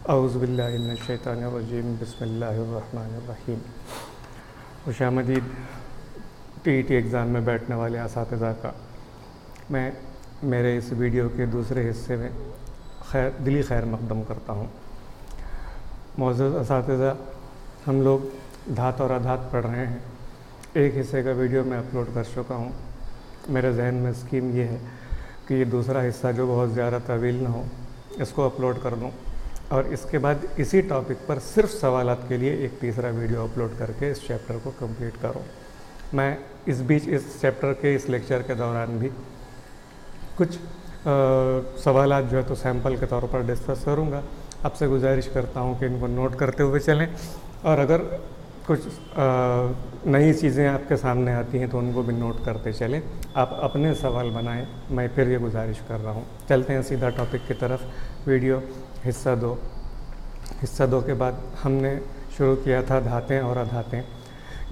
औज़ुबिल्लाहि मिनश्शैतानिर्रजीम बिस्मिल्लाहिर्रहमानिर्रहीम। खुशामदीद TET exam में बैठने वाले असातिज़ा का मैं मेरे इस वीडियो के दूसरे हिस्से में दिली खैर मक़दम करता हूँ। मौजूद असातिज़ा, हम लोग धात और अधात पढ़ रहे हैं। एक हिस्से का वीडियो मैं अपलोड कर चुका हूँ। मेरे जहन में स्कीम ये है कि ये दूसरा हिस्सा जो बहुत ज़्यादा तवील ना हो, इसको अपलोड कर दूँ और इसके बाद इसी टॉपिक पर सिर्फ सवालात के लिए एक तीसरा वीडियो अपलोड करके इस चैप्टर को कंप्लीट करूं। मैं इस बीच इस चैप्टर के इस लेक्चर के दौरान भी कुछ सवालात जो है तो सैंपल के तौर पर डिस्कस करूंगा। आपसे गुजारिश करता हूं कि इनको नोट करते हुए चलें और अगर कुछ नई चीज़ें आपके सामने आती हैं तो उनको भी नोट करते चलें। आप अपने सवाल बनाएं, मैं फिर ये गुजारिश कर रहा हूँ। चलते हैं सीधा टॉपिक की तरफ। वीडियो हिस्सा दो के बाद हमने शुरू किया था धातें और अधातें,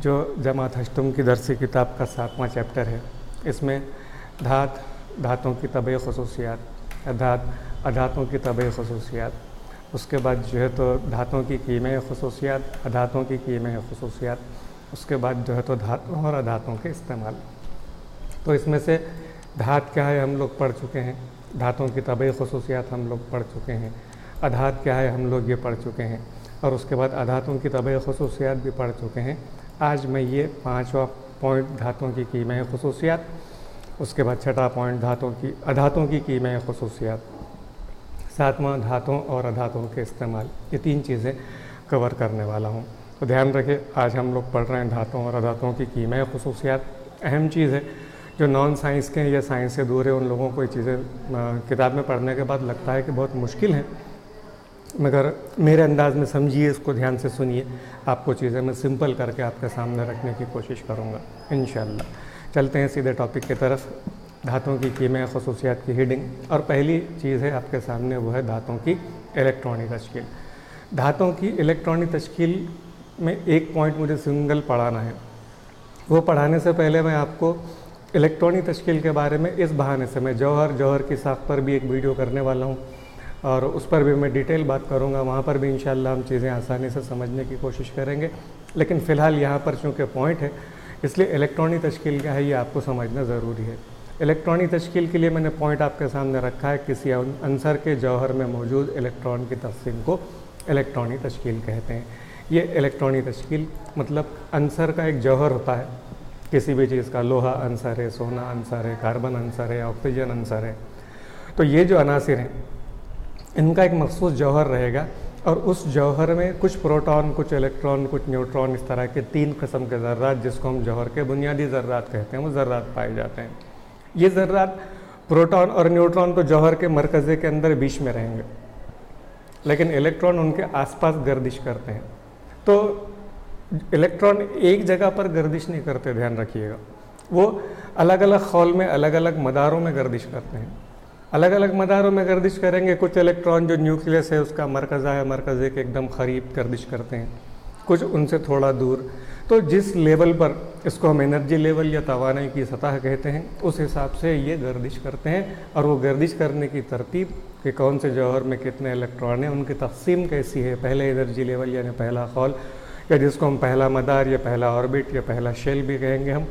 जो जमात हश्तुम की दरसी किताब का 7वां चैप्टर है। इसमें धातों की तबई ख़ुसूसियात, अधातों की तबई ख़ुसूसियात, उसके बाद जो है तो धातों की कीमई ख़ुसूसियात, अधातों की कीमई ख़ुसूसियात, उसके बाद जो है तो धातों और अधातों के इस्तेमाल। तो इसमें से धात क्या है हम लोग पढ़ चुके हैं, धातों की तबई ख़ुसूसियात हम लोग पढ़ चुके हैं, अधात क्या है हम लोग ये पढ़ चुके हैं और उसके बाद अधातों की तबई ख़ुसूसियात भी पढ़ चुके हैं। आज मैं ये 5वां पॉइंट धातों की कीमई ख़ुसूसियात, उसके बाद 6वां पॉइंट अधातों की कीमई ख़ुसूसियात, 7वां धातों और अधातों के इस्तेमाल, ये 3 चीज़ें कवर करने वाला हूँ। तो ध्यान रखें, आज हम लोग पढ़ रहे हैं धातों और अधातों की कीमई ख़ुसूसियात। अहम चीज़ है, जो नॉन साइंस के हैं या साइंस से दूर है उन लोगों को ये चीज़ें किताब में पढ़ने के बाद लगता है कि बहुत मुश्किल है, मगर मेरे अंदाज़ में समझिए, इसको ध्यान से सुनिए। आपको चीज़ें मैं सिंपल करके आपके सामने रखने की कोशिश करूँगा इंशाअल्लाह। चलते हैं सीधे टॉपिक की तरफ, धातों की कीमई ख़ुसूसियात की हीडिंग। और पहली चीज़ है आपके सामने, वो है धातों की इलेक्ट्रॉनिक तश्कील। धातों की इलेक्ट्रॉनिक तश्कील में एक पॉइंट मुझे सिंगल पढ़ाना है। वो पढ़ाने से पहले मैं आपको इलेक्ट्रॉनिक तश्कील के बारे में इस बहाने से, मैं जौहर की साख पर भी एक वीडियो करने वाला हूँ और उस पर भी मैं डिटेल बात करूँगा। वहाँ पर भी इंशाअल्लाह हम चीज़ें आसानी से समझने की कोशिश करेंगे। लेकिन फ़िलहाल यहाँ पर चूँकि पॉइंट है, इसलिए इलेक्ट्रॉनिक तश्कील क्या है ये आपको समझना ज़रूरी है। इलेक्ट्रॉनिक तश्कील के लिए मैंने पॉइंट आपके सामने रखा है, किसी अंसर के जौहर में मौजूद इलेक्ट्रॉन की तक़सीम को इलेक्ट्रॉनिक तश्कील कहते हैं। ये इलेक्ट्रॉनिक तश्कील मतलब अंसर का एक जौहर होता है किसी भी चीज़ का। लोहा अंसर है, सोना अंसर है, कार्बन अंसर है, ऑक्सीजन अंसर है। तो ये जो अनासिर हैं इनका एक मखसूस जौहर रहेगा और उस जौहर में कुछ प्रोटॉन, कुछ इलेक्ट्रॉन, कुछ न्यूट्रॉन, इस तरह के 3 किस्म के ज़र्रात, जिसको हम जौहर के बुनियादी ज़र्रात कहते हैं, वो ज़र्रात पाए जाते हैं। ये ज़र्रात प्रोटॉन और न्यूट्रॉन तो जौहर के मरकज़े के अंदर बीच में रहेंगे, लेकिन इलेक्ट्रॉन उनके आसपास गर्दिश करते हैं। तो इलेक्ट्रॉन एक जगह पर गर्दिश नहीं करते, ध्यान रखिएगा। वो अलग अलग खौल में, अलग अलग मदारों में गर्दिश करते हैं। अलग अलग मदारों में गर्दिश करेंगे। कुछ इलेक्ट्रॉन जो न्यूक्लियस है उसका मरकज़ा है, मरकज़े के एकदम करीब गर्दिश करते हैं, कुछ उनसे थोड़ा दूर। तो जिस लेवल पर, इसको हम एनर्जी लेवल या तवानाई की सतह कहते हैं, उस हिसाब से ये गर्दिश करते हैं। और वो गर्दिश करने की तरतीब कि कौन से जौहर में कितने इलेक्ट्रॉन हैं, उनकी तक़सीम कैसी है, पहले एनर्जी लेवल यानी पहला खौल, या जिसको हम पहला मदार या पहला ऑर्बिट या पहला शेल भी कहेंगे हम,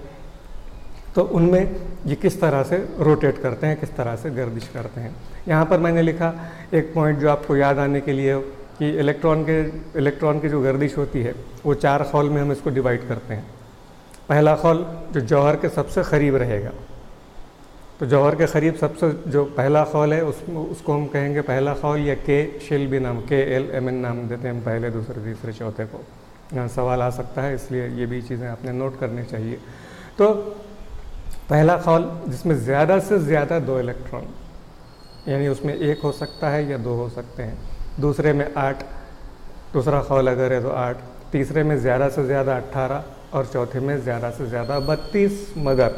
तो उनमें ये किस तरह से रोटेट करते हैं, किस तरह से गर्दिश करते हैं। यहाँ पर मैंने लिखा एक पॉइंट जो आपको याद आने के लिए कि इलेक्ट्रॉन की जो गर्दिश होती है वो 4 खौल में हम इसको डिवाइड करते हैं। पहला खौल जो जौहर के सबसे करीब रहेगा, तो जौहर के करीब सबसे जो पहला खौल है उसको हम कहेंगे पहला खौल, या के शेल भी नाम, KLMN नाम देते हैं पहले, दूसरे, तीसरे, चौथे को। यहाँ सवाल आ सकता है, इसलिए ये भी चीज़ें आपने नोट करनी चाहिए। तो पहला खौल जिसमें ज़्यादा से ज़्यादा 2 इलेक्ट्रॉन, यानी उसमें 1 हो सकता है या 2 हो सकते हैं। दूसरे में 8, दूसरा खौल अगर है तो 8, तीसरे में ज़्यादा से ज़्यादा 18 और चौथे में ज़्यादा से ज़्यादा 32। मगर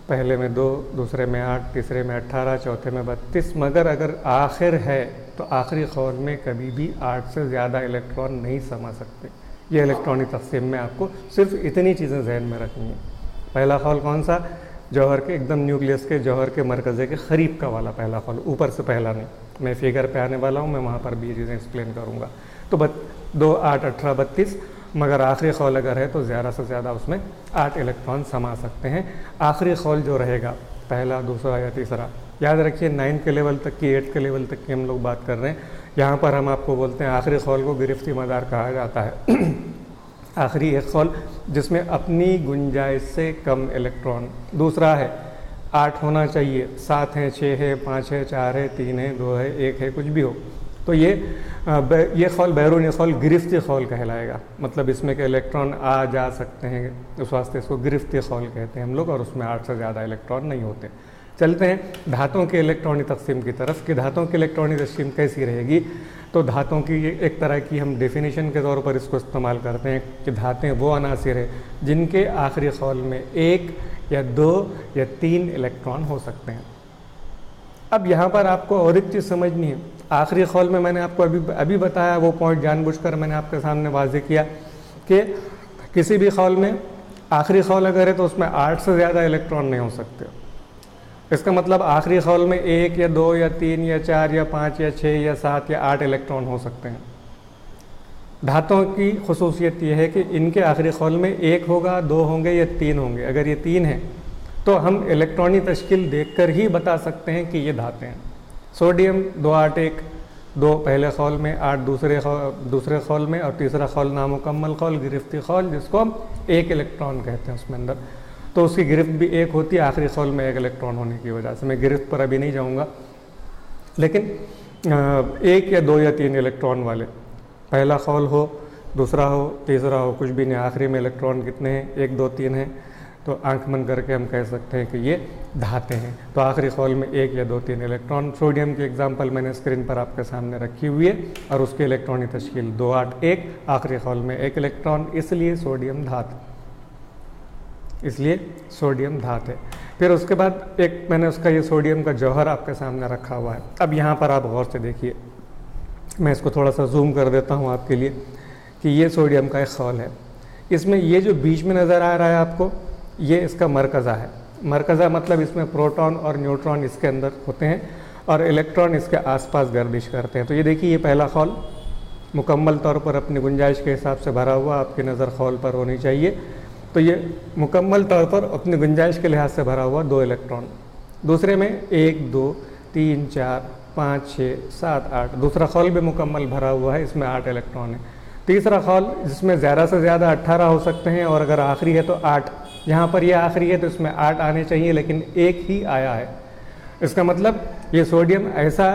पहले में 2, दूसरे में 8, तीसरे में 18, चौथे में 32। मगर अगर आखिर है तो आखिरी खौल में कभी भी 8 से ज़्यादा इलेक्ट्रॉन नहीं समा सकते। ये इलेक्ट्रॉनिक तक़सीम में आपको सिर्फ इतनी चीज़ें जहन में रखनी है। पहला खौल कौन सा, जौहर के एकदम न्यूक्लियस के जौहर के मरकज़े के करीब का वाला पहला खौल, ऊपर से पहला नहीं। मैं फिगर पे आने वाला हूँ, मैं वहाँ पर भी ये चीज़ें एक्सप्लेन करूँगा। तो 2, 8, 18, 32, मगर आखिरी खौल अगर है तो ज़्यादा से ज़्यादा उसमें 8 इलेक्ट्रॉन समा सकते हैं। आखिरी खौल जो रहेगा, पहला, दूसरा या तीसरा, याद रखिए 9 के लेवल तक की, 8 के लेवल तक की हम लोग बात कर रहे हैं। यहाँ पर हम आपको बोलते हैं आखिरी खौल को गिरफ्ती मदार कहा जाता है। आखिरी एक खौल जिसमें अपनी गुंजाइश से कम इलेक्ट्रॉन। दूसरा है 8 होना चाहिए, 7 है, 6 है, 5 है, 4 है, 3 है, 2 है, 1 है, कुछ भी हो। तो ये खौल बैरूनी खौल गिरफ्ती खौल कहलाएगा। मतलब इसमें के इलेक्ट्रॉन आ जा सकते हैं, उस वास्ते इसको गिरफ्ती खौल कहते हैं हम लोग, और उसमें 8 से ज़्यादा इलेक्ट्रॉन नहीं होते। चलते हैं धातों के इलेक्ट्रॉनिक तकसीम की तरफ कि धातों की इलेक्ट्रॉनिक तकसीम कैसी रहेगी। तो धातों की एक तरह की हम डेफिनेशन के तौर पर इसको इस्तेमाल करते हैं कि धातें वो अनासिर है जिनके आखिरी खौल में 1 या 2 या 3 इलेक्ट्रॉन हो सकते हैं। अब यहाँ पर आपको और एक चीज़ समझनी है। आखिरी खौल में मैंने आपको अभी बताया, वो पॉइंट जानबूझकर मैंने आपके सामने वाज़ेह किया कि किसी भी खौल में आखिरी खौल अगर है तो उसमें 8 से ज़्यादा इलेक्ट्रॉन नहीं हो सकते। इसका मतलब आखिरी खौल में 1 या 2 या 3 या 4 या 5 या 6 या 7 या 8 इलेक्ट्रॉन हो सकते हैं। धातुओं की खुसूसियत यह है कि इनके आखिरी खौल में 1 होगा, 2 होंगे या 3 होंगे। अगर ये 3 है तो हम इलेक्ट्रॉनिक तश्कील देखकर ही बता सकते हैं कि ये धातें हैं। सोडियम 2, 8, 1, 2 पहले खौल में, 8 दूसरे खौल में, और तीसरा खौल नामुकम्मल खौल, गिरफ्ती खौल, जिसको हम 1 इलेक्ट्रॉन कहते हैं उसमें अंदर। तो उसकी गिरफ्त भी 1 होती है आखिरी खौल में 1 इलेक्ट्रॉन होने की वजह से। मैं गिरफ्त पर अभी नहीं जाऊंगा, लेकिन 1 या 2 या 3 इलेक्ट्रॉन वाले, पहला खौल हो, दूसरा हो, तीसरा हो, कुछ भी नहीं, आखिरी में इलेक्ट्रॉन कितने हैं, 1, 2, 3 हैं, तो आंख बंद करके हम कह सकते हैं कि ये धातें हैं। तो आखिरी खौल में 1 या 2, 3 इलेक्ट्रॉन। सोडियम की एग्जांपल मैंने स्क्रीन पर आपके सामने रखी हुई है, और उसकी इलेक्ट्रॉनिक तश्कील 2, 8, 1, आखिरी खौल में 1 इलेक्ट्रॉन, इसलिए सोडियम धात है। फिर उसके बाद एक मैंने उसका ये सोडियम का जौहर आपके सामने रखा हुआ है। अब यहाँ पर आप गौर से देखिए, मैं इसको थोड़ा सा जूम कर देता हूँ आपके लिए कि ये सोडियम का एक खौल है। इसमें ये जो बीच में नज़र आ रहा है आपको, ये इसका मरकज़ा है। मरकज़ा मतलब इसमें प्रोटॉन और न्यूट्रॉन इसके अंदर होते हैं और इलेक्ट्रॉन इसके आसपास गर्दिश करते हैं। तो ये देखिए, ये पहला खौल मुकम्मल तौर पर अपनी गुंजाइश के हिसाब से भरा हुआ, आपकी नज़र खौल पर होनी चाहिए। तो ये मुकम्मल तौर पर अपनी गुंजाइश के लिहाज से भरा हुआ 2 इलेक्ट्रॉन। दूसरे में 1, 2, 3, 4, 5, 6, 7, 8, दूसरा खौल भी मुकम्मल भरा हुआ है, इसमें 8 इलेक्ट्रॉन है। तीसरा खौल जिसमें ज़्यादा से ज़्यादा 18 हो सकते हैं, और अगर आखिरी है तो 8। यहाँ पर ये आखिरी है तो इसमें 8 आने चाहिए, लेकिन 1 ही आया है। इसका मतलब ये सोडियम ऐसा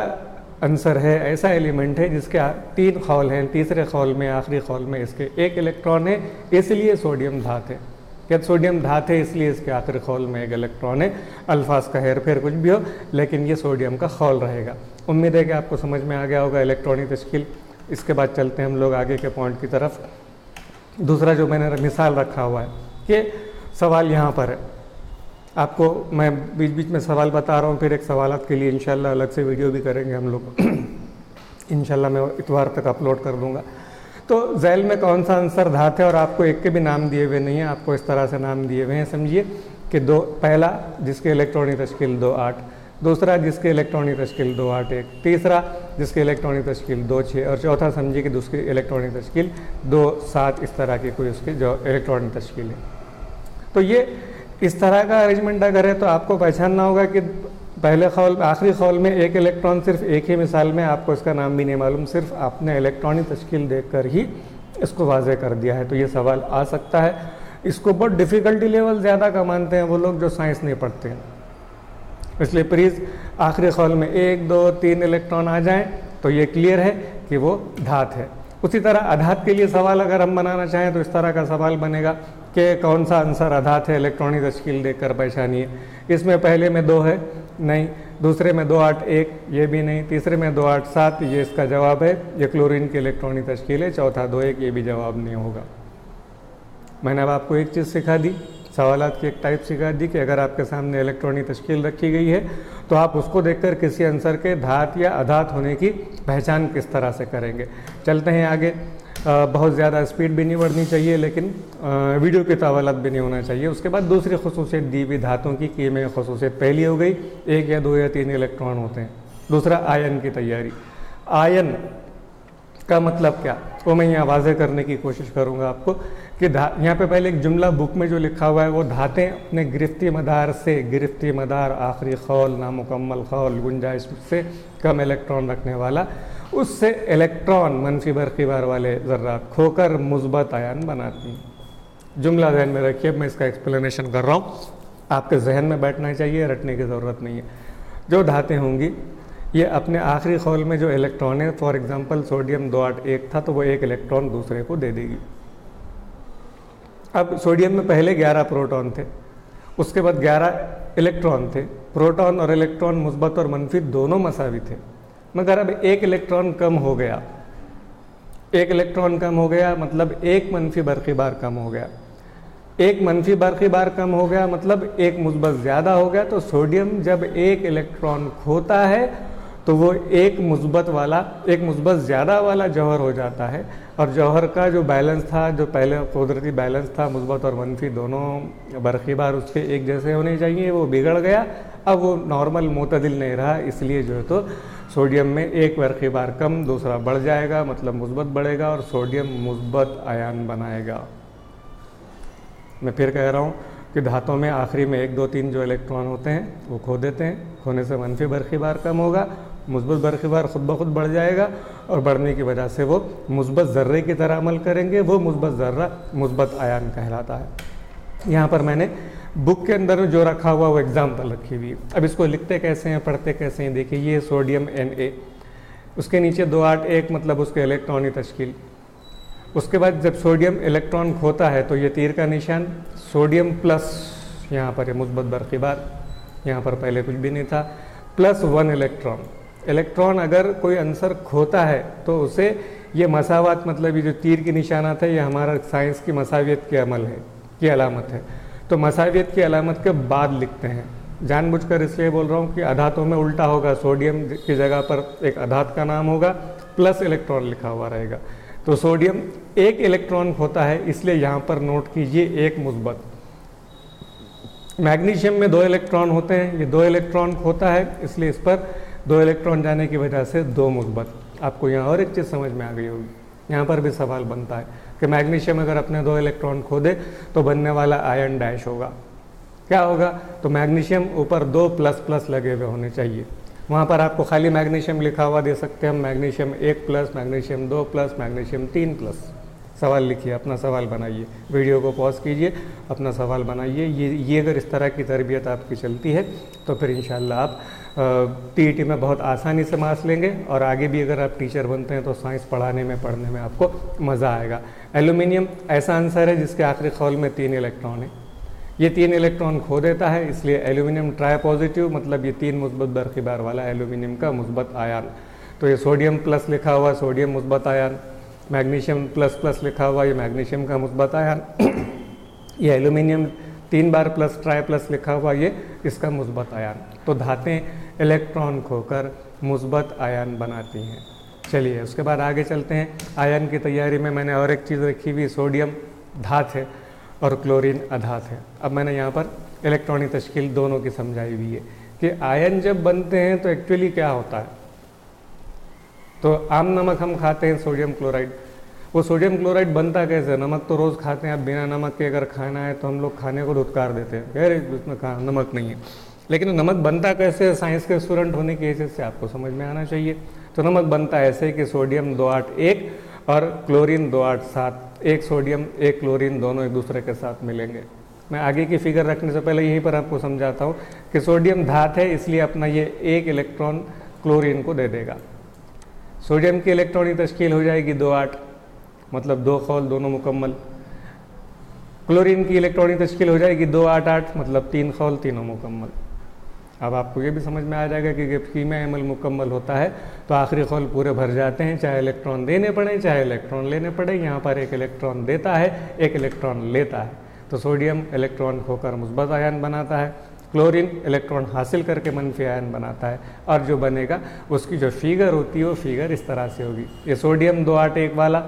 अंसर है, ऐसा एलिमेंट है जिसके 3 खौल हैं। तीसरे खौल में, आखिरी खौल में इसके 1 इलेक्ट्रॉन है, इसलिए सोडियम धात है। क्या सोडियम धात है इसलिए इसके आखिरी खौल में 1 इलेक्ट्रॉन है। अल्फाज का हेर फेर कुछ भी हो, लेकिन ये सोडियम का खौल रहेगा। उम्मीद है कि आपको समझ में आ गया होगा इलेक्ट्रॉनिक तश्कील। इसके बाद चलते हैं हम लोग आगे के पॉइंट की तरफ। दूसरा जो मैंने मिसाल रखा हुआ है कि सवाल यहाँ पर है, आपको मैं बीच बीच में सवाल बता रहा हूँ, फिर एक सवालात के लिए इंशाल्लाह अलग से वीडियो भी करेंगे हम लोग। इंशाल्लाह मैं इतवार तक अपलोड कर दूँगा। तो झैल में कौन सा आंसर धात है, और आपको एक के भी नाम दिए हुए नहीं हैं, आपको इस तरह से नाम दिए हुए हैं। समझिए कि पहला जिसके इलेक्ट्रॉनिक तश्कील 2, 8, दूसरा जिसके इलेक्ट्रॉनिक तश्कील 2, 8, 1, तीसरा जिसके इलेक्ट्रॉनिक तश्कील 2, 6, और चौथा समझिए कि दूसरी इलेक्ट्रॉनिक तश्कील 2, 7, इस तरह की कोई उसकी जो इलेक्ट्रॉनिक तश्कील है। तो ये इस तरह का अरेंजमेंट अगर है तो आपको पहचानना होगा कि पहले खौल आखिरी खौल में 1 इलेक्ट्रॉन, सिर्फ एक ही मिसाल में, आपको इसका नाम भी नहीं मालूम, सिर्फ आपने इलेक्ट्रॉनिक तश्कील देखकर ही इसको वाज़ेह कर दिया है। तो ये सवाल आ सकता है। इसको बहुत डिफ़िकल्टी लेवल ज़्यादा का मानते हैं वो लोग जो साइंस नहीं पढ़ते हैं, इसलिए प्लीज़ आखिरी खौल में 1, 2, 3 इलेक्ट्रॉन आ जाएँ तो ये क्लियर है कि वो धात है। उसी तरह अधात के लिए सवाल अगर हम बनाना चाहें तो इस तरह का सवाल बनेगा कि कौन सा आंसर अधात है, इलेक्ट्रॉनिक तश्कील देखकर पहचानिए। इसमें पहले में 2 है, नहीं, दूसरे में 2, 8, 1, ये भी नहीं, तीसरे में 2, 8, 7, ये इसका जवाब है, ये क्लोरीन की इलेक्ट्रॉनिक तश्कील है। चौथा 2, 1, ये भी जवाब नहीं होगा। मैंने अब आपको एक चीज़ सिखा दी, सवालात की एक टाइप सिखा दी कि अगर आपके सामने इलेक्ट्रॉनिक तश्कील रखी गई है तो आप उसको देखकर किसी आंसर के धात या अधात होने की पहचान किस तरह से करेंगे। चलते हैं आगे। बहुत ज़्यादा स्पीड भी नहीं बढ़नी चाहिए, लेकिन वीडियो की तवालत भी नहीं होना चाहिए। उसके बाद दूसरी खसूसियत दी हुई धातों की कीमें खसूसियत पहली हो गई, 1 या 2 या 3 इलेक्ट्रॉन होते हैं। दूसरा आयन की तैयारी। आयन का मतलब क्या, वो मैं यहाँ वाज़े करने की कोशिश करूँगा आपको कि यहाँ पे पहले एक जुमला बुक में जो लिखा हुआ है वो धातें अपने गिरफ्ती मदार से, गिरफ्ती मदार आखिरी खौल नामुकम्मल खौल गुंजाइश से कम इलेक्ट्रॉन रखने वाला, उससे इलेक्ट्रॉन मनफी बरक़ीबार वाले ज़र्रात खोकर मुस्बत आयन बनाती हैं। जुमला जहन में रखिए, मैं इसका एक्सप्लेनेशन कर रहा हूँ, आपके जहन में बैठना चाहिए, रटने की ज़रूरत नहीं है। जो धातें होंगी ये अपने आखिरी खौल में जो इलेक्ट्रॉन है, फॉर एग्जांपल सोडियम 281 था तो वो एक इलेक्ट्रॉन दूसरे को दे देगी। अब सोडियम में पहले 11 प्रोटॉन थे, उसके बाद 11 इलेक्ट्रॉन थे। प्रोटॉन और इलेक्ट्रॉन मुस्बत और मनफी दोनों मसावी थे, मगर अब एक इलेक्ट्रॉन कम हो गया। एक इलेक्ट्रॉन कम हो गया मतलब एक मनफी बरक़ीबार कम हो गया। एक मनफी बरक़ीबार कम हो गया मतलब एक मुस्बत ज़्यादा हो गया। तो सोडियम जब एक इलेक्ट्रॉन खोता है तो वो एक मुस्बत ज़्यादा वाला जौहर हो जाता है, और जौहर का जो बैलेंस था, जो पहले कुदरती बैलेंस था मुस्बत और मनफी दोनों बरक़ीबार उसके एक जैसे होने चाहिए, वो बिगड़ गया। अब वो नॉर्मल मोतदिल नहीं रहा, इसलिए जो है तो सोडियम में एक बरक़ीबार कम, दूसरा बढ़ जाएगा, मतलब मुस्बत बढ़ेगा और सोडियम मुस्बत आयन बनाएगा। मैं फिर कह रहा हूँ कि धातों में आखिरी में 1, 2, 3 जो इलेक्ट्रॉन होते हैं वो खो देते हैं। खोने से मनफी बरक़ीबार कम होगा, मुस्बत बरक़ीबार खुद ब खुद बढ़ जाएगा, और बढ़ने की वजह से वो मुस्बत ज़र्रे की तरह अमल करेंगे। वो मुस्बत ज़र्रा मुस्बत आयन कहलाता है। यहाँ पर मैंने बुक के अंदर जो रखा हुआ वो एग्जाम्पल रखी हुई है। अब इसको लिखते कैसे हैं, पढ़ते कैसे हैं, देखिए ये सोडियम Na, उसके नीचे 281 मतलब उसके इलेक्ट्रॉनी तश्कील। उसके बाद जब सोडियम इलेक्ट्रॉन खोता है तो ये तीर का निशान, सोडियम प्लस, यहाँ पर ये मुस्बत बरक़ीबार, यहाँ पर पहले कुछ भी नहीं था, प्लस 1 इलेक्ट्रॉन। इलेक्ट्रॉन अगर कोई अंसर खोता है तो उसे ये मसावत, मतलब ये जो तीर की निशानात है, ये हमारा साइंस की मसावियत के अमल है, की अलामत है। तो मसावियत की अलामत के बाद लिखते हैं। जानबूझकर इसलिए बोल रहा हूँ कि अधातों में उल्टा होगा, सोडियम की जगह पर एक अधात का नाम होगा, प्लस इलेक्ट्रॉन लिखा हुआ रहेगा। तो सोडियम एक इलेक्ट्रॉन खोता है, इसलिए यहाँ पर नोट कीजिए एक मुस्बत। मैग्नीशियम में 2 इलेक्ट्रॉन होते हैं, ये 2 इलेक्ट्रॉन खोता है, इसलिए इस पर 2 इलेक्ट्रॉन जाने की वजह से 2 मुस्बत। आपको यहाँ और एक चीज़ समझ में आ गई होगी, यहाँ पर भी सवाल बनता है कि मैग्नीशियम अगर अपने 2 इलेक्ट्रॉन खो दे तो बनने वाला आयन डैश होगा। क्या होगा, तो मैग्नीशियम ऊपर 2 प्लस प्लस लगे हुए होने चाहिए। वहाँ पर आपको खाली मैग्नीशियम लिखा हुआ दे सकते हैं हम, magnesium 1 plus, magnesium 2 plus, magnesium 3 plus. सवाल लिखिए, अपना सवाल बनाइए, वीडियो को पॉज कीजिए, अपना सवाल बनाइए। ये अगर इस तरह की तरबियत आपकी चलती है तो फिर इंशाल्लाह आप टीईटी में बहुत आसानी से मार्क्स लेंगे, और आगे भी अगर आप टीचर बनते हैं तो साइंस पढ़ने में आपको मज़ा आएगा। एल्यूमिनियम ऐसा आंसर है जिसके आखिरी खौल में 3 इलेक्ट्रॉन है, ये 3 इलेक्ट्रॉन खो देता है, इसलिए एल्यूमिनियम ट्राई पॉजिटिव, मतलब ये 3 मुस्बत बरक़ीबार वाला एल्यूमिनियम का मुस्बत आयन। तो ये सोडियम प्लस लिखा हुआ सोडियम मुस्बत आयन, मैग्नीशियम प्लस प्लस लिखा हुआ ये मैग्नीशियम का मुस्बत आयन, ये एल्यूमिनियम 3 बार प्लस ट्राई प्लस लिखा हुआ ये इसका मुस्बत आयन। तो धातें इलेक्ट्रॉन खोकर मुस्बत आयन बनाती हैं। चलिए उसके बाद आगे चलते हैं। आयन की तैयारी में मैंने और एक चीज़ रखी हुई, सोडियम धात है और क्लोरीन अधात है। अब मैंने यहाँ पर इलेक्ट्रॉनिक तश्कील दोनों की समझाई हुई है कि आयन जब बनते हैं तो एक्चुअली क्या होता है। तो आम नमक हम खाते हैं सोडियम क्लोराइड, वो सोडियम क्लोराइड बनता कैसे, नमक तो रोज़ खाते हैं, अब बिना नमक के अगर खाना है तो हम लोग खाने को धुतकार देते हैं, कह रहे उसमें नमक नहीं है। लेकिन नमक बनता कैसे, साइंस के स्टूडेंट होने की हैसियत से आपको समझ में आना चाहिए। तो नमक बनता ऐसे कि सोडियम 281 और क्लोरीन 287, एक सोडियम एक क्लोरीन दोनों एक दूसरे के साथ मिलेंगे। मैं आगे की फिगर रखने से पहले यहीं पर आपको समझाता हूँ कि सोडियम धात है, इसलिए अपना ये एक इलेक्ट्रॉन क्लोरीन को दे देगा। सोडियम की इलेक्ट्रॉनिक तश्कील हो जाएगी 2-8, मतलब 2 खौल दोनों मुकम्मल। क्लोरीन की इलेक्ट्रॉनिक तश्कील हो जाएगी 2-8-8, मतलब 3 खौल तीनों मुकम्मल। अब आपको ये भी समझ में आ जाएगा कि जब कीमा अमल मुकम्मल होता है तो आखिरी खौल पूरे भर जाते हैं, चाहे इलेक्ट्रॉन देने पड़े चाहे इलेक्ट्रॉन लेने पड़े। यहाँ पर एक इलेक्ट्रॉन देता है, एक इलेक्ट्रॉन लेता है। तो सोडियम इलेक्ट्रॉन खोकर मुस्बत आयन बनाता है, क्लोरीन इलेक्ट्रॉन हासिल करके मनफी आयन बनाता है, और जो बनेगा उसकी जो फिगर होती है वो फिगर इस तरह से होगी। ये सोडियम 281 वाला,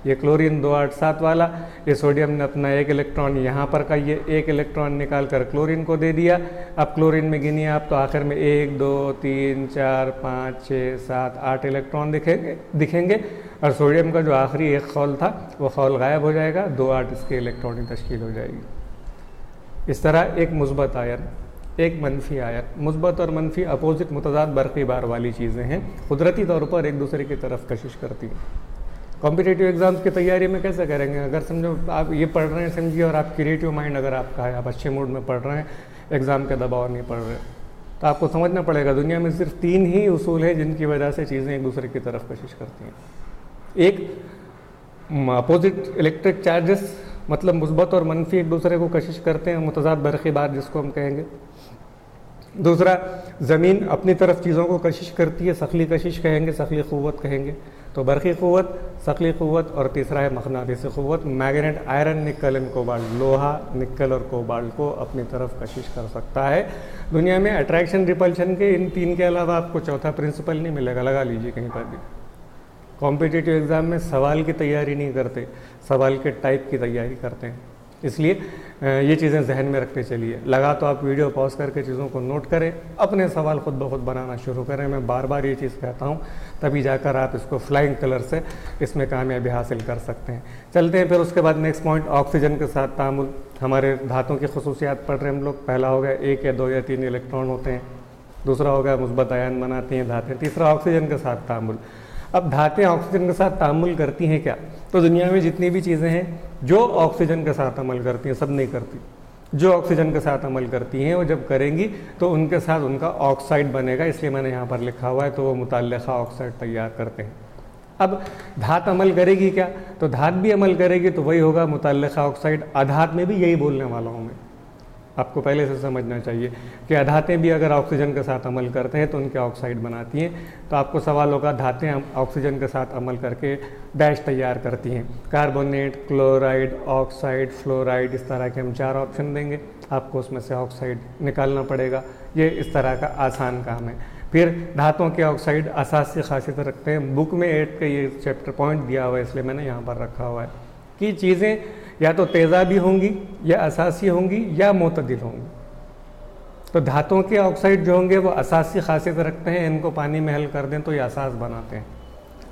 ये क्लोरीन 287 वाला, ये सोडियम ने अपना एक इलेक्ट्रॉन यहाँ पर का ये एक इलेक्ट्रॉन निकाल कर क्लोरीन को दे दिया। अब क्लोरीन में गिनिए आप तो आखिर में 1 2 3 4 5 6 7 8 इलेक्ट्रॉन दिखेंगे और सोडियम का जो आखिरी एक खौल था वो खौल गायब हो जाएगा, 2 8 इसके इलेक्ट्रॉन की तश्कील हो जाएगी। इस तरह एक मुस्बत आयन, एक मनफी आयन, मुस्बत और मनफी अपोजिट मुतजाद बरक़ी बार वाली चीज़ें हैं, कुदरती तौर पर एक दूसरे की तरफ कशिश करती हैं। कॉम्पिटिटिव एग्ज़ाम्स की तैयारी में कैसे करेंगे? अगर समझो आप ये पढ़ रहे हैं समझिए और आप क्रिएटिव माइंड अगर आपका है, आप अच्छे मूड में पढ़ रहे हैं, एग्ज़ाम के दबाव नहीं पढ़ रहे, तो आपको समझना पड़ेगा दुनिया में सिर्फ 3 ही उसूल है जिनकी वजह से चीज़ें एक दूसरे की तरफ कशिश करती हैं। एक अपोजिट इलेक्ट्रिक चार्जेस, मतलब मुस्बत और मनफी एक दूसरे को कशिश करते हैं, मुतजाद बरक़ी बार जिसको हम कहेंगे। दूसरा, ज़मीन अपनी तरफ चीज़ों को कशिश करती है, सकली कशिश कहेंगे, सकली क़ुव्वत कहेंगे, तो बरक़ी क़ुव्वत, सकली क़ुव्वत। और तीसरा है मक़नातीसी क़ुव्वत, magnet, iron, nickel and cobalt, लोहा, निकल और कोबाल्ट को अपनी तरफ कशिश कर सकता है। दुनिया में अट्रैक्शन रिपल्शन के इन 3 के अलावा आपको चौथा प्रिंसिपल नहीं मिलेगा, लगा लीजिए कहीं पर भी। कॉम्पिटिटिव एग्ज़ाम में सवाल की तैयारी नहीं करते, सवाल के टाइप की तैयारी करते हैं। इसलिए ये चीज़ें जहन में रखते चलिए। लगा तो आप वीडियो पॉज करके चीज़ों को नोट करें, अपने सवाल खुद ब खुद बनाना शुरू करें। मैं बार बार ये चीज़ कहता हूँ, तभी जाकर आप इसको फ्लाइंग कलर से इसमें कामयाबी हासिल कर सकते हैं। चलते हैं फिर उसके बाद नेक्स्ट पॉइंट, ऑक्सीजन के साथ तामुल। हमारे धातों की खसूसियात पढ़ रहे हैं हम लोग। पहला हो गया 1 या 2 या 3 इलेक्ट्रॉन होते हैं। दूसरा हो गया मुस्बत आयन बनाती हैं धातें। तीसरा ऑक्सीजन के साथ तामुल। अब धातें ऑक्सीजन के साथ तामुल करती हैं क्या? तो दुनिया में जितनी भी चीज़ें हैं जो ऑक्सीजन के साथ अमल करती हैं, सब नहीं करती। जो ऑक्सीजन के साथ अमल करती हैं वो जब करेंगी तो उनके साथ उनका ऑक्साइड बनेगा, इसलिए मैंने यहाँ पर लिखा हुआ है, तो वो मुतल्लिक़ा ऑक्साइड तैयार करते हैं। अब धात अमल करेगी क्या? तो धात भी अमल करेगी तो वही होगा मुतल्लिक़ा ऑक्साइड। अधात में भी यही बोलने वाला हूँ मैं, आपको पहले से समझना चाहिए कि धातें भी अगर ऑक्सीजन के साथ अमल करते हैं तो उनके ऑक्साइड बनाती हैं। तो आपको सवाल होगा धातें ऑक्सीजन के साथ अमल करके डैश तैयार करती हैं, कार्बोनेट, क्लोराइड, ऑक्साइड, फ्लोराइड, इस तरह के हम 4 ऑप्शन देंगे, आपको उसमें से ऑक्साइड निकालना पड़ेगा। ये इस तरह का आसान काम है। फिर धातों के ऑक्साइड असासी खासियत रखते हैं। बुक में 8 का ये चैप्टर पॉइंट दिया हुआ है, इसलिए मैंने यहाँ पर रखा हुआ है कि चीज़ें या तो तेज़ाबी होंगी या असासी होंगी या मोतदिल होंगी। तो धातों के ऑक्साइड जो होंगे वो असासी खासियत रखते हैं, इनको पानी में हल कर दें तो ये असास बनाते हैं।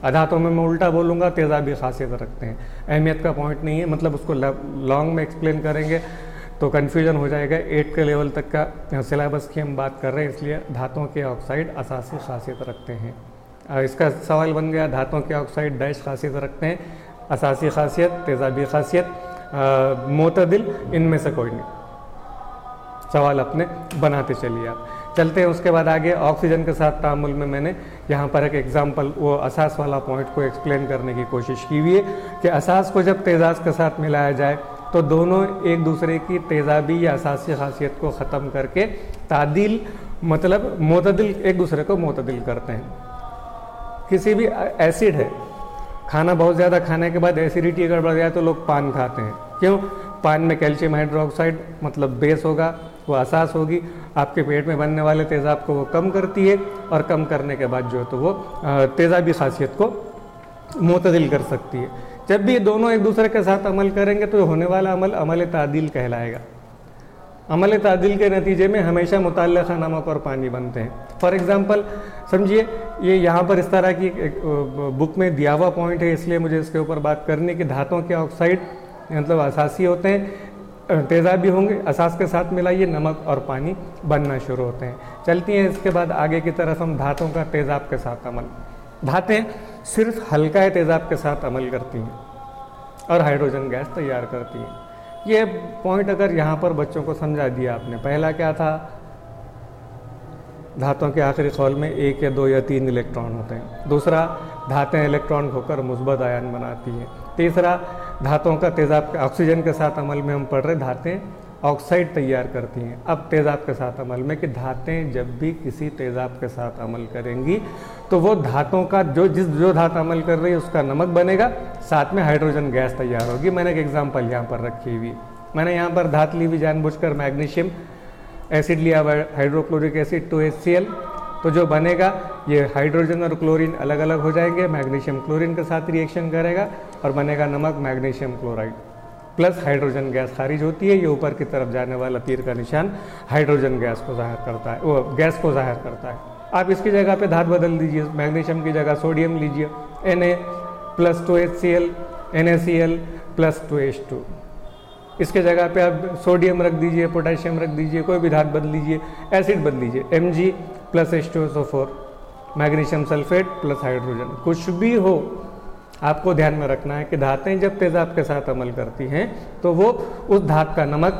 अधातों में मैं उल्टा बोलूँगा, तेज़ाबी खासियत रखते हैं। अहमियत का पॉइंट नहीं है, मतलब उसको लॉन्ग में एक्सप्लेन करेंगे तो कन्फ्यूजन हो जाएगा। 8 के लेवल तक का सिलेबस की हम बात कर रहे हैं, इसलिए धातों के ऑक्साइड असासी खासियत रखते हैं। इसका सवाल बन गया, धातों के ऑक्साइड डैश खासियत रखते हैं, असासी खासियत, तेज़ाबी खासियत, मोतदिल, इनमें से कोई नहीं। सवाल अपने बनाते चलिए आप। चलते हैं उसके बाद आगे। ऑक्सीजन के साथ तामुल में मैंने यहाँ पर एक एग्जांपल वो असास वाला पॉइंट को एक्सप्लेन करने की कोशिश की हुई है कि असास को जब तेज़ाज़ के साथ मिलाया जाए तो दोनों एक दूसरे की तेज़ाबी या असासी खासियत को ख़त्म करके तादील, मतलब मोतदिल, एक दूसरे को मोतदिल करते हैं। किसी भी एसिड है, खाना बहुत ज़्यादा खाने के बाद एसिडिटी अगर बढ़ जाए तो लोग पान खाते हैं। क्यों? पान में कैल्शियम हाइड्रोक्साइड मतलब बेस होगा, वो असास होगी, आपके पेट में बनने वाले तेज़ाब को वो कम करती है और कम करने के बाद जो है तो वो तेज़ाबी खासियत को मोतदिल कर सकती है। जब भी दोनों एक दूसरे के साथ अमल करेंगे तो होने वाला अमल अमल तादील कहलाएगा। अमल तादील के नतीजे में हमेशा मुतल्लिक़ा नमक और पानी बनते हैं। फॉर एग्ज़ाम्पल समझिए, ये यहाँ पर इस तरह की बुक में दिया हुआ पॉइंट है, इसलिए मुझे इसके ऊपर बात करनी कि धातों के ऑक्साइड मतलब असासी होते हैं, तेज़ाबी होंगे, असास के साथ मिलाइए, नमक और पानी बनना शुरू होते हैं। चलती हैं इसके बाद आगे की तरफ हम धातों का तेज़ाब के साथ अमल। धातें सिर्फ हल्का तेज़ाब के साथ अमल करती हैं और हाइड्रोजन गैस तैयार करती हैं। ये पॉइंट अगर यहाँ पर बच्चों को समझा दिया आपने, पहला क्या था, धातों के आखिरी खौल में 1 या 2 या 3 इलेक्ट्रॉन होते हैं। दूसरा, धातें इलेक्ट्रॉन खोकर मुस्बत आयन बनाती हैं। तीसरा, धातों का तेज़ाब के ऑक्सीजन के साथ अमल में हम पढ़ रहे, धातें ऑक्साइड तैयार करती हैं। अब तेज़ाब के साथ अमल में कि धातें जब भी किसी तेज़ाब के साथ अमल करेंगी तो वो धातों का जो धात अमल कर रही है उसका नमक बनेगा, साथ में हाइड्रोजन गैस तैयार होगी। मैंने एक एग्जांपल यहाँ पर रखी हुई, मैंने यहाँ पर धात ली हुई जानबूझकर मैग्नीशियम एसिड लिया हुआ, हाइड्रोक्लोरिक एसिड 2HCl, तो जो बनेगा ये हाइड्रोजन और क्लोरीन अलग अलग हो जाएंगे, मैग्नीशियम क्लोरीन के साथ रिएक्शन करेगा और बनेगा नमक magnesium chloride plus hydrogen gas खारिज होती है। ये ऊपर की तरफ जाने वाला तीर का निशान हाइड्रोजन गैस को जाहिर करता है, वो गैस को जाहिर करता है। आप इसकी जगह पे धातु बदल दीजिए, मैग्नीशियम की जगह सोडियम लीजिए, Na+2HCl NaCl +2H2। इसके जगह पे आप सोडियम रख दीजिए, पोटेशियम रख दीजिए, कोई भी धातु बदल लीजिए, एसिड बदल लीजिए, Mg+H2SO4, magnesium sulphate plus hydrogen. कुछ भी हो आपको ध्यान में रखना है कि धातें जब तेजाब के साथ अमल करती हैं तो वो उस धातु का नमक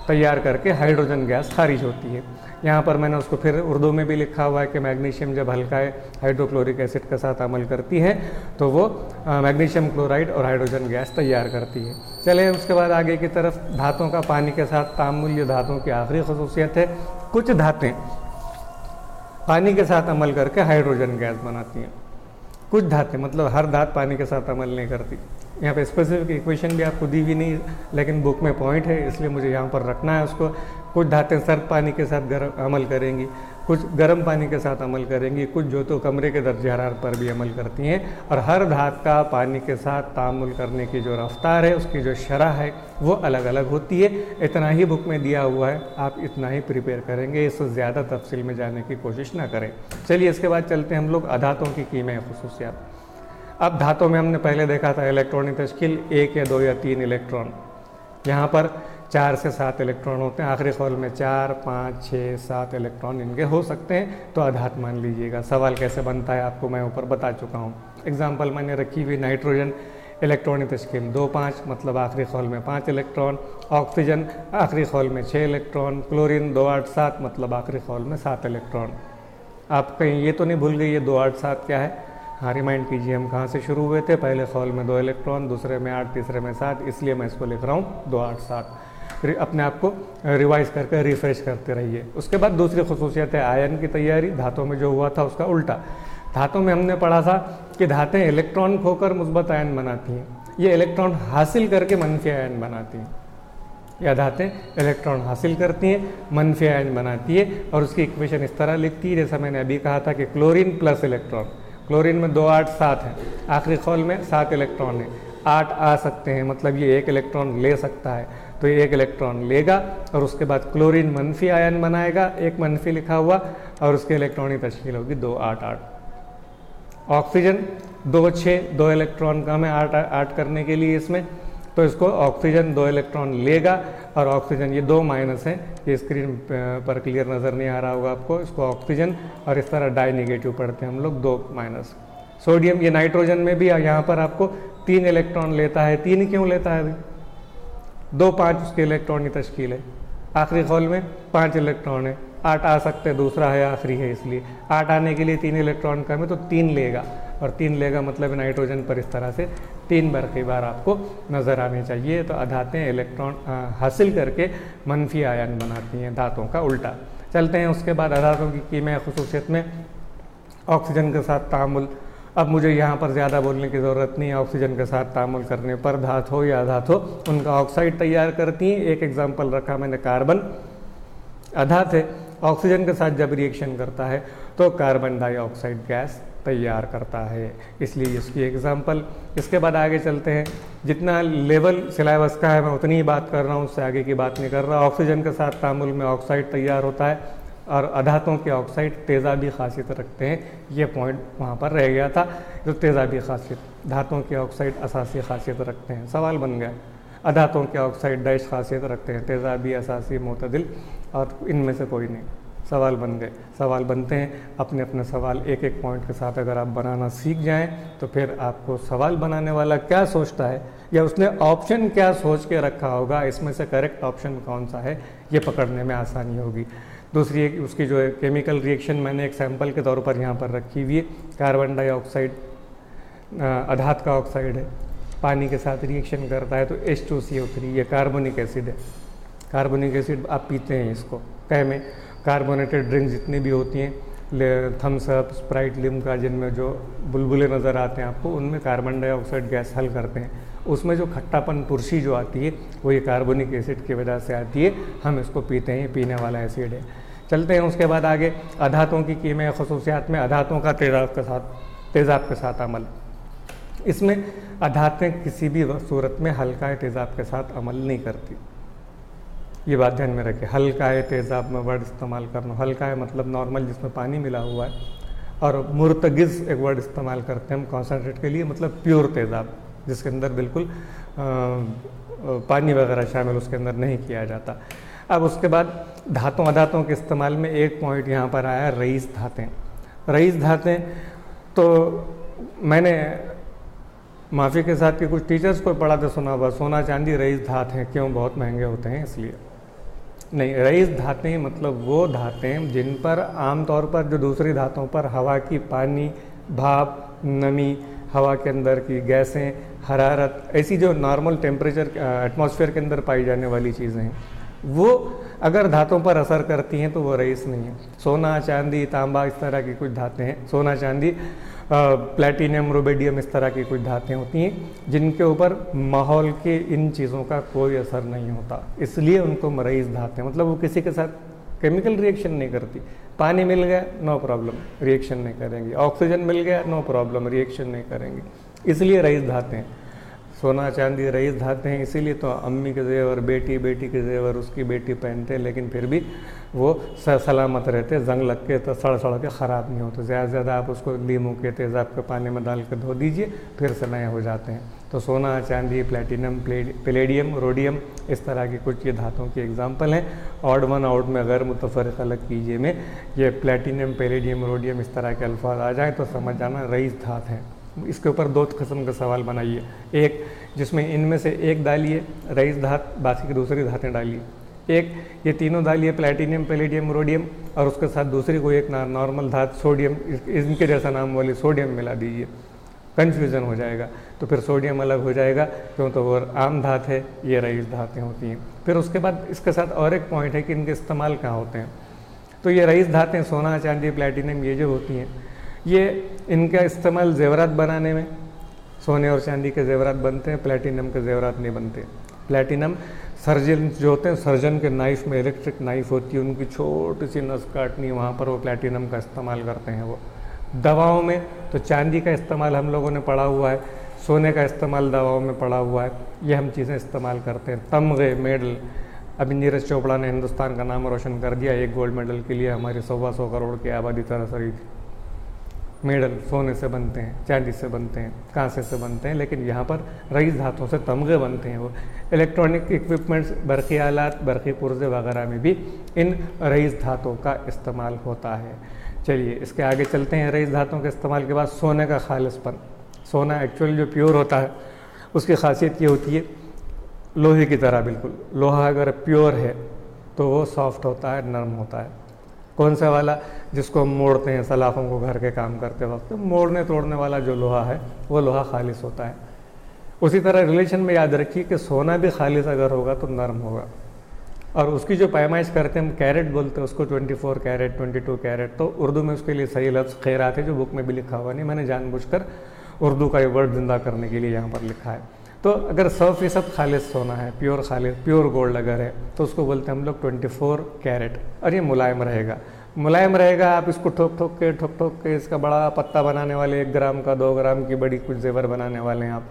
तैयार करके हाइड्रोजन गैस खारिज होती है। यहाँ पर मैंने उसको फिर उर्दू में भी लिखा हुआ है कि मैग्नीशियम जब हल्का हाइड्रोक्लोरिक एसिड के साथ अमल करती है तो वो मैग्नीशियम क्लोराइड और हाइड्रोजन गैस तैयार करती है। चलिए उसके बाद आगे की तरफ धातों का पानी के साथ तामुल, ये धातों की आखिरी खसूसियत है। कुछ धातें पानी के साथ अमल करके हाइड्रोजन गैस बनाती हैं, कुछ धातें, मतलब हर धात पानी के साथ अमल नहीं करती। यहाँ पे स्पेसिफिक इक्वेशन भी आपको दी हुई नहीं, लेकिन बुक में पॉइंट है इसलिए मुझे यहाँ पर रखना है उसको। कुछ धातें सर्द पानी के साथ अमल करेंगी, कुछ गर्म पानी के साथ अमल करेंगी, कुछ जो तो कमरे के दर्जे हरारत पर भी अमल करती हैं। और हर धात का पानी के साथ तामुल करने की जो रफ्तार है, उसकी जो शरह है वो अलग अलग होती है। इतना ही बुक में दिया हुआ है, आप इतना ही प्रिपेयर करेंगे, इससे ज़्यादा तफसील में जाने की कोशिश ना करें। चलिए इसके बाद चलते हैं हम लोग अधातों की कीमियाई खुसूसियात। अब धातों में हमने पहले देखा था इलेक्ट्रॉनिक तश्कील, 1 या 2 या 3 इलेक्ट्रॉन, यहाँ पर 4 से 7 इलेक्ट्रॉन होते हैं। आखिरी कॉल में 4, 5, 6, 7 इलेक्ट्रॉन इनके हो सकते हैं, तो अधात मान लीजिएगा। सवाल कैसे बनता है आपको मैं ऊपर बता चुका हूँ। एग्जाम्पल मैंने रखी हुई, नाइट्रोजन इलेक्ट्रॉनिक तश्कील 2, 5, मतलब आखिरी कॉल में 5 इलेक्ट्रॉन। ऑक्सीजन आखिरी कॉल में 6 इलेक्ट्रॉन। क्लोरीन 2, 8, 7, मतलब आखिरी कॉल में 7 इलेक्ट्रॉन। आप कहीं ये तो नहीं भूल गए ये 2, 8, 7 क्या है? हाँ, रिमाइंड कीजिए हम कहाँ से शुरू हुए थे। पहले कॉल में 2 इलेक्ट्रॉन, दूसरे में 8, तीसरे में 7, इसलिए मैं इसको लिख रहा हूँ 2, 8, 7। अपने आप को रिवाइज करके रिफ्रेश करते रहिए। उसके बाद दूसरी खसूसियत है आयन की तैयारी। धातों में जो हुआ था उसका उल्टा। धातों में हमने पढ़ा था कि धातें इलेक्ट्रॉन खोकर मुस्बत आयन बनाती हैं, ये इलेक्ट्रॉन हासिल करके मनफी आयन बनाती हैं। या धातें इलेक्ट्रॉन हासिल करती हैं, मनफी आयन बनाती है, और उसकी इक्वेशन इस तरह लिखती है जैसा मैंने अभी कहा था कि क्लोरीन प्लस इलेक्ट्रॉन। क्लोरीन में 2, 8, 7 है, आखिरी कॉल में 7 इलेक्ट्रॉन है। 8 आ सकते हैं, मतलब ये 1 इलेक्ट्रॉन ले सकता है, तो ये 1 इलेक्ट्रॉन लेगा और उसके बाद क्लोरीन मनफी आयन बनाएगा, 1 मनफी लिखा हुआ, और उसके इलेक्ट्रॉनिक तश्कील होगी 2, 8, 8। ऑक्सीजन 2, 6, 2 इलेक्ट्रॉन कम है 8 करने के लिए इसमें, तो इसको ऑक्सीजन 2 इलेक्ट्रॉन लेगा, और ऑक्सीजन ये 2 माइनस है, ये स्क्रीन पर क्लियर नज़र नहीं आ रहा होगा आपको। इसको ऑक्सीजन, और इस तरह डाई नेगेटिव पढ़ते हैं हम लोग 2 माइनस। सोडियम ये नाइट्रोजन में भी यहाँ पर आपको 3 इलेक्ट्रॉन लेता है। 3 क्यों लेता है अभी? 2, 5 उसके इलेक्ट्रॉन की तश्कील है। आखिरी कॉल में 5 इलेक्ट्रॉन है, 8 आ सकते हैं, दूसरा है आखिरी है, इसलिए 8 आने के लिए 3 इलेक्ट्रॉन कम है, तो 3 लेगा, और 3 लेगा मतलब नाइट्रोजन पर इस तरह से 3 बार कई बार आपको नज़र आने चाहिए। तो अधातें इलेक्ट्रॉन हासिल करके मनफी आयन बनाती हैं, धातों का उल्टा। चलते हैं उसके बाद अधातों की कीमियाई खुसूसियत में ऑक्सीजन के साथ तामुल। अब मुझे यहाँ पर ज़्यादा बोलने की ज़रूरत नहीं है। ऑक्सीजन के साथ तामुल करने पर धात हो या अधात हो, उनका ऑक्साइड तैयार करती हैं। एक एग्जाम्पल रखा मैंने, कार्बन अधात है, ऑक्सीजन के साथ जब रिएक्शन करता है तो कार्बन डाइऑक्साइड गैस तैयार करता है, इसलिए इसकी एग्जाम्पल। इसके बाद आगे चलते हैं। जितना लेवल सिलेबस का है मैं उतनी ही बात कर रहा हूँ, उससे आगे की बात नहीं कर रहा। ऑक्सीजन के साथ तामुल में ऑक्साइड तैयार होता है, और अधातों के ऑक्साइड तेज़ाबी खासियत रखते हैं। ये पॉइंट वहाँ पर रह गया था, जो तेज़ाबी खासियत, धातों के ऑक्साइड असासी खासियत रखते हैं। सवाल बन गया, अधातों के ऑक्साइड डैश खासियत रखते हैं, तेज़ाबी, असासी, मोतदिल, और इनमें से कोई नहीं। सवाल बन गए, सवाल बनते हैं। अपने अपने सवाल एक एक पॉइंट के साथ अगर आप बनाना सीख जाएं तो फिर आपको सवाल बनाने वाला क्या सोचता है या उसने ऑप्शन क्या सोच के रखा होगा, इसमें से करेक्ट ऑप्शन कौन सा है, ये पकड़ने में आसानी होगी। दूसरी एक उसकी जो है केमिकल रिएक्शन मैंने एक सैंपल के तौर पर यहाँ पर रखी हुई है। कार्बन डाइऑक्साइड अधात का ऑक्साइड है, पानी के साथ रिएक्शन करता है तो H2CO3, ये कार्बोनिक एसिड है। कार्बोनिक एसिड आप पीते हैं इसको, कह में कार्बोनेटेड ड्रिंक जितनी भी होती हैं, थम्स अप, स्प्राइट, लिम्का, जिनमें जो बुलबुले नज़र आते हैं आपको, उनमें कार्बन डाइऑक्साइड गैस हल करते हैं। उसमें जो खट्टापन, तुरशी जो आती है वो ये कार्बोनिक एसिड की वजह से आती है, हम इसको पीते हैं, पीने वाला एसिड है। चलते हैं उसके बाद आगे अधातों की कीमिया खसूसियात में अधातों का तेज़ाब के साथ अमल। इसमें अधातें किसी भी सूरत में हल्का तेज़ाब के साथ अमल नहीं करती, ये बात ध्यान में रखें। हल्का तेज़ाब में वर्ड इस्तेमाल करना, हल्का है मतलब नॉर्मल जिसमें पानी मिला हुआ है, और मुर्तगिज़ एक वर्ड इस्तेमाल करते हैं हम कॉन्सेंट्रेट के लिए, मतलब प्योर तेज़ाब जिसके अंदर बिल्कुल पानी वगैरह शामिल उसके अंदर नहीं किया जाता। अब उसके बाद धातों अधातों के इस्तेमाल में एक पॉइंट यहाँ पर आया, रईस धातें। रईस धातें तो मैंने माफ़ी के साथ कि कुछ टीचर्स को पढ़ाते सुना हुआ, सोना चांदी रईस धात हैं, क्यों बहुत महंगे होते हैं इसलिए नहीं। रईस धातें मतलब वो धातें जिन पर आमतौर पर जो दूसरी धातों पर हवा की पानी, भाप, नमी, हवा के अंदर की गैसें, हरारत, ऐसी जो नॉर्मल टेम्परेचर एटमॉस्फेयर के अंदर पाई जाने वाली चीज़ें हैं, वो अगर धातों पर असर करती हैं तो वो रईस नहीं है। सोना चांदी तांबा इस तरह की कुछ धातें हैं, सोना चांदी प्लेटिनियम रुबिडियम इस तरह की कुछ धातें होती हैं जिनके ऊपर माहौल के इन चीज़ों का कोई असर नहीं होता, इसलिए उनको रईस धातें, मतलब वो किसी के साथ केमिकल रिएक्शन नहीं करती। पानी मिल गया नो प्रॉब्लम, रिएक्शन नहीं करेंगी। ऑक्सीजन मिल गया नो प्रॉब्लम, रिएक्शन नहीं करेंगी, इसलिए रईस धातें हैं। सोना चांदी रईस धातें हैं, इसीलिए तो अम्मी के जेवर, बेटी के जेवर उसकी बेटी पहनते हैं, लेकिन फिर भी वो सलामत रहते, जंग लग के तो सड़ के ख़राब नहीं होते। ज़्यादा से ज़्यादा आप उसको लीमू के तेज़ाब के पानी में डाल के धो दीजिए, फिर से नए हो जाते हैं। तो सोना चांदी प्लेटिनम पैलेडियम रोडियम इस तरह की कुछ ये धातों की एग्जाम्पल हैं। ऑड वन आउट में अगर मुतफ़र्रिक़ अलग कीजिए में ये प्लेटिनम पैलेडियम रोडियम इस तरह के अल्फाज आ जाए तो समझ जाना रईस धात हैं। इसके ऊपर दो किस्म का सवाल बनाइए, एक जिसमें इनमें से एक डालिए रईस धात, बाकी की दूसरी धातें डालिए। एक ये तीनों डालिए प्लेटिनियम पैलेडियम रोडियम, और उसके साथ दूसरी कोई एक नॉर्मल धात सोडियम, इनके जैसा नाम वाली सोडियम मिला दीजिए, कन्फ्यूज़न हो जाएगा। तो फिर सोडियम अलग हो जाएगा, क्यों तो वो आम धात है, ये रईस धातें होती हैं। फिर उसके बाद इसके साथ और एक पॉइंट है कि इनके इस्तेमाल कहाँ होते हैं। तो ये रईस धातें सोना चांदी प्लेटिनम ये जो होती हैं, ये इनका इस्तेमाल जेवरात बनाने में, सोने और चांदी के जेवरात बनते हैं, प्लेटिनम के जेवरात नहीं बनते। प्लेटिनम सर्जन जो होते हैं, सर्जन के नाइफ में इलेक्ट्रिक नाइफ होती है, उनकी छोटी सी नस काटनी, वहाँ पर वो प्लेटिनम का इस्तेमाल करते हैं। वो दवाओं में तो चांदी का इस्तेमाल हम लोगों ने पढ़ा हुआ है, सोने का इस्तेमाल दवाओं में पढ़ा हुआ है, ये हम चीज़ें इस्तेमाल करते हैं। तमगे मेडल, अभी नीरज चोपड़ा ने हिंदुस्तान का नाम रोशन कर दिया, एक गोल्ड मेडल के लिए हमारी 125 करोड़ की आबादी तरस रही थी। मेडल सोने से बनते हैं, चांदी से बनते हैं, कांसे से बनते हैं, लेकिन यहाँ पर रईस धातों से तमगे बनते हैं। वो इलेक्ट्रॉनिक इक्विपमेंट्स, बरक़ी आलात, बरक़ी पुर्जे वगैरह में भी इन रईस धातों का इस्तेमाल होता है। चलिए इसके आगे चलते हैं। रईस धातों के इस्तेमाल के बाद सोने का खालिसपन। सोना एक्चुअली जो प्योर होता है उसकी खासियत ये होती है लोहे की तरह, बिल्कुल लोहा अगर प्योर है तो वो सॉफ्ट होता है, नरम होता है। कौन सा वाला, जिसको हम मोड़ते हैं सलाखों को घर के काम करते वक्त, मोड़ने तोड़ने वाला जो लोहा है वो लोहा खालिस होता है। उसी तरह रिलेशन में याद रखिए कि सोना भी खालिस अगर होगा तो नरम होगा, और उसकी जो पैमाइश करते हैं हम कैरेट बोलते हैं उसको, 24 कैरेट 22 कैरेट, तो उर्दू में उसके लिए सही लफ्ज़ खैरात है, जो बुक में भी लिखा हुआ नहीं, मैंने जानबूझकर उर्दू का ये वर्ड जिंदा करने के लिए यहाँ पर लिखा है। तो अगर 100% खालिस सोना है, प्योर खालिस प्योर गोल्ड अगर है तो उसको बोलते हैं हम लोग 24 कैरेट, और ये मुलायम रहेगा। आप इसको ठोक ठोक के इसका बड़ा पत्ता बनाने वाले, 1 ग्राम का 2 ग्राम की बड़ी कुछ जेवर बनाने वाले हैं आप,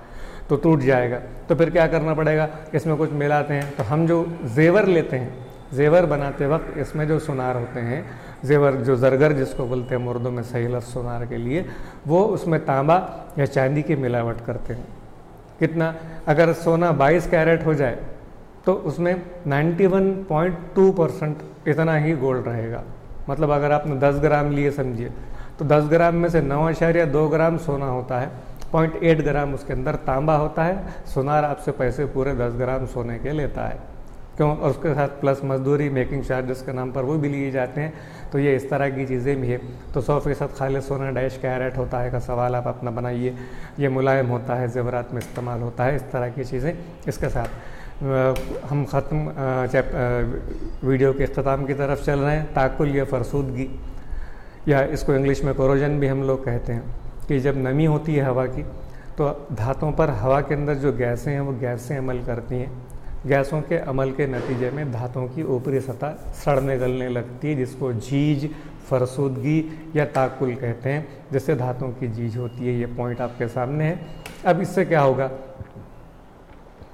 तो टूट जाएगा। तो फिर क्या करना पड़ेगा, इसमें कुछ मिलाते हैं। तो हम जो जेवर लेते हैं, जेवर बनाते वक्त इसमें जो सुनार होते हैं, जेवर जो जरगर जिसको बोलते हैं उर्दू में सही लफ्ज़ सुनार के लिए, वो उसमें तांबा या चांदी की मिलावट करते हैं। कितना, अगर सोना 22 कैरेट हो जाए तो उसमें 91.2% इतना ही गोल्ड रहेगा। मतलब अगर आपने 10 ग्राम लिए समझिए, तो 10 ग्राम में से 9.2 ग्राम सोना होता है, 0.8 ग्राम उसके अंदर तांबा होता है। सोनार आपसे पैसे पूरे 10 ग्राम सोने के लेता है, क्यों, और उसके साथ प्लस मजदूरी, मेकिंग चार्जेस के नाम पर वो भी लिए जाते हैं। तो ये इस तरह की चीज़ें भी है। तो 100% खालिस सोना डैश कैरेट होता है का सवाल आप अपना बनाइए। ये मुलायम होता है, ज़ेवरात में इस्तेमाल होता है, इस तरह की चीज़ें। इसके साथ हम वीडियो के अख्ताम की तरफ चल रहे हैं। ताकुल या फरसूदगी, या इसको इंग्लिश में कोरोजन भी हम लोग कहते हैं, कि जब नमी होती है हवा की तो धातों पर हवा के अंदर जो गैसें हैं वो गैसें अमल करती हैं, गैसों के अमल के नतीजे में धातुओं की ऊपरी सतह सड़ने गलने लगती है, जिसको जीज, फरसुदगी या ताकुल कहते हैं, जिससे धातुओं की जीज होती है। ये पॉइंट आपके सामने है। अब इससे क्या होगा,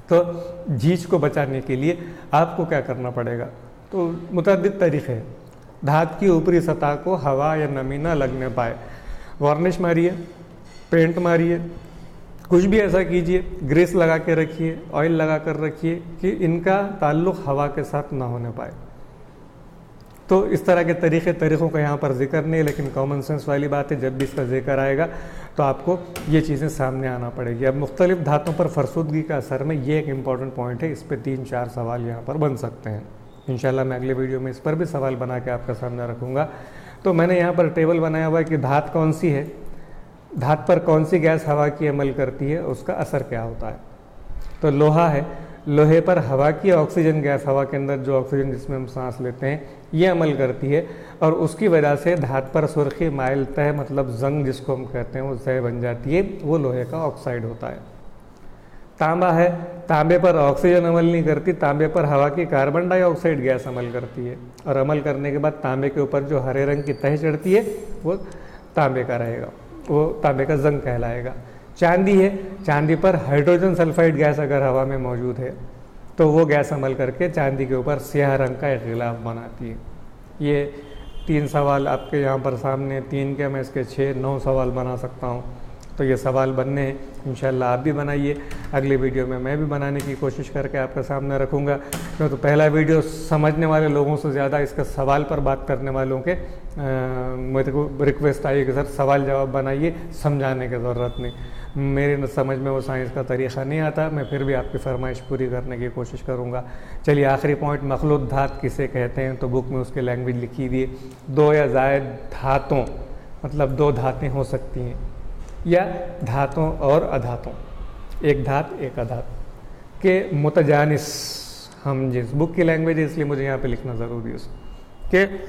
तो जीज को बचाने के लिए आपको क्या करना पड़ेगा, तो मुतअद्दिद तरीक़े हैं। धातु की ऊपरी सतह को हवा या नमी ना लगने पाए, वार्निश मारिए, पेंट मारिए, कुछ भी ऐसा कीजिए, ग्रीस लगा के रखिए, ऑयल लगा कर रखिए कि इनका ताल्लुक़ हवा के साथ ना होने पाए। तो इस तरह के तरीक़ों का यहाँ पर जिक्र नहीं है, लेकिन कॉमन सेंस वाली बात है, जब भी इसका जिक्र आएगा तो आपको ये चीज़ें सामने आना पड़ेगी। अब मुख्तलिफ धातुओं पर फरसुदगी का असर में ये एक इम्पॉर्टेंट पॉइंट है, इस पर 3-4 सवाल यहाँ पर बन सकते हैं। इंशाल्लाह मैं अगले वीडियो में इस पर भी सवाल बना के आपका सामने रखूँगा। तो मैंने यहाँ पर टेबल बनाया हुआ है कि धातु कौन सी है, धातु पर कौन सी गैस हवा की अमल करती है, उसका असर क्या होता है। तो लोहा है, लोहे पर हवा की ऑक्सीजन गैस, हवा के अंदर जो ऑक्सीजन जिसमें हम सांस लेते हैं, ये अमल करती है और उसकी वजह से धातु पर सुर्खी माइल तह, मतलब जंग जिसको हम कहते हैं, वो तह बन जाती है, वो लोहे का ऑक्साइड होता है। तांबा है, तांबे पर ऑक्सीजन अमल नहीं करती, तांबे पर हवा की कार्बन डाइऑक्साइड गैस अमल करती है और अमल करने के बाद तांबे के ऊपर जो हरे रंग की तह चढ़ती है वो तांबे का रहेगा, वो तांबे का जंग कहलाएगा। चांदी है, चांदी पर हाइड्रोजन सल्फाइड गैस अगर हवा में मौजूद है तो वो गैस अमल करके चांदी के ऊपर स्याह रंग का एक गिलाफ बनाती है। ये 3 सवाल आपके यहाँ पर सामने, 3 के मैं इसके 6-9 सवाल बना सकता हूँ। तो ये सवाल बनने हैं, इंशाल्लाह आप भी बनाइए। अगले वीडियो में मैं भी बनाने की कोशिश करके आपके सामने रखूँगा। तो पहला वीडियो समझने वाले लोगों से ज़्यादा इसका सवाल पर बात करने वालों के मेरे को रिक्वेस्ट आई कि सर सवाल जवाब बनाइए, समझाने की ज़रूरत नहीं। मेरे समझ में वो साइंस का तरीक़ा नहीं आता, मैं फिर भी आपकी फरमाइश पूरी करने की कोशिश करूँगा। चलिए आखिरी पॉइंट, मखलूत धातु किसे कहते हैं, तो बुक में उसकी लैंग्वेज लिखी हुई है। 2 या ज़ायद धातों, मतलब 2 धातें हो सकती हैं या धातों और अधातों, एक धातु एक अधातु के मुतजानिस हम जिस, बुक की लैंग्वेज है इसलिए मुझे यहाँ पे लिखना ज़रूरी है कि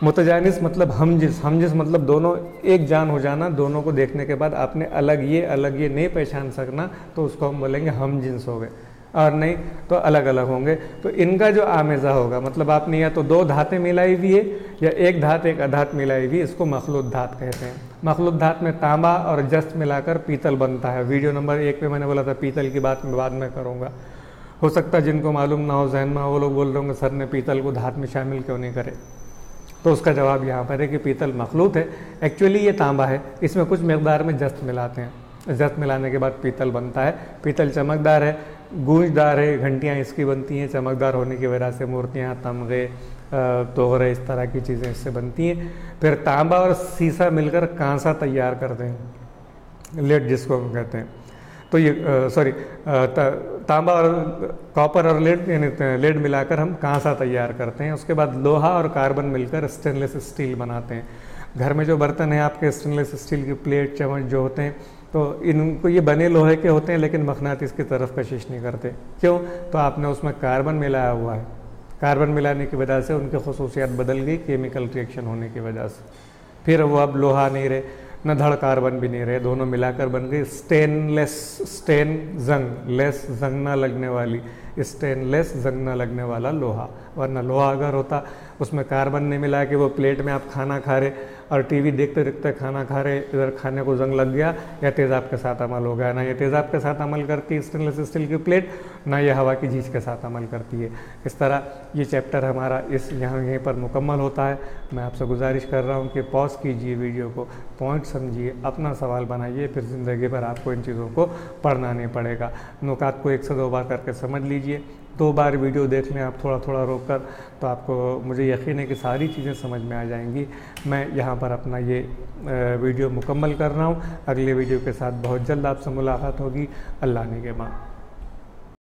मुतजानिस मतलब हम जिस मतलब दोनों एक जान हो जाना। दोनों को देखने के बाद आपने अलग ये नहीं पहचान सकना, तो उसको हम बोलेंगे हम जिन्स हो गए, और नहीं तो अलग अलग होंगे। तो इनका जो आमेज़ा होगा, मतलब आपने या तो 2 धातें मिलाई हुई है या एक धातु एक अधातु मिलाई हुई, इसको मखलूत धातु कहते हैं। मखलूत धातु में तांबा और जस्त मिलाकर पीतल बनता है। वीडियो नंबर 1 पे मैंने बोला था पीतल की बात में बाद में करूँगा। हो सकता है जिनको मालूम ना हो, जहन में वो लोग बोल रहे होंगे सर ने पीतल को धातु में शामिल क्यों नहीं करे, तो उसका जवाब यहाँ पर है कि पीतल मखलूत है, एक्चुअली ये तांबा है, इसमें कुछ मकदार में जस्त मिलाते हैं। जस्त मिलाने के बाद पीतल बनता है। पीतल चमकदार है, गूंजदार है, घंटियाँ इसकी बनती हैं, चमकदार होने की वजह से मूर्तियाँ, तमगे, तोहरे, इस तरह की चीज़ें इससे बनती हैं। फिर तांबा और सीसा मिलकर कांसा तैयार करते हैं, लेड जिसको हम कहते हैं। तो ये तांबा और कॉपर और लेड मिलाकर हम कांसा तैयार करते हैं। उसके बाद लोहा और कार्बन मिलकर स्टेनलेस स्टील बनाते हैं। घर में जो बर्तन है आपके, स्टेनलेस स्टील की प्लेट, चम्मच जो होते हैं, तो इनको ये बने लोहे के होते हैं, लेकिन मकनातीस की तरफ कशिश नहीं करते। क्यों? तो आपने उसमें कार्बन मिलाया हुआ है। कार्बन मिलाने की वजह से उनकी खुसूसियात बदल गई, केमिकल रिएक्शन होने की वजह से। फिर वो अब लोहा नहीं रहे, न धड़ कार्बन भी नहीं रहे, दोनों मिलाकर बन गई स्टेनलेस, लेस जंग ना लगने वाली, स्टेनलेस जंग ना लगने वाला लोहा। वरना लोहा अगर होता उसमें कार्बन नहीं मिला कि वो प्लेट में आप खाना खा रहे और टीवी देखते देखते खाना खा रहे, इधर खाने को जंग लग गया या तेज़ाब के साथ अमल हो गया। ना ये तेज़ाब के साथ अमल करती है स्टेनलेस स्टील की प्लेट, ना ये हवा की झींच के साथ अमल करती है। इस तरह ये चैप्टर हमारा यहीं पर मुकम्मल होता है। मैं आपसे गुजारिश कर रहा हूँ कि पॉज कीजिए वीडियो को, पॉइंट समझिए, अपना सवाल बनाइए, फिर ज़िंदगी भर आपको इन चीज़ों को पढ़ना नहीं पड़ेगा। नुकात को 1 से 2 बार करके समझ लीजिए, 2 बार वीडियो देख लें आप थोड़ा थोड़ा रोक कर, तो आपको, मुझे यकीन है कि सारी चीज़ें समझ में आ जाएंगी। मैं यहाँ पर अपना ये वीडियो मुकम्मल कर रहा हूँ। अगले वीडियो के साथ बहुत जल्द आपसे मुलाकात होगी। अल्लाह ने के बाद।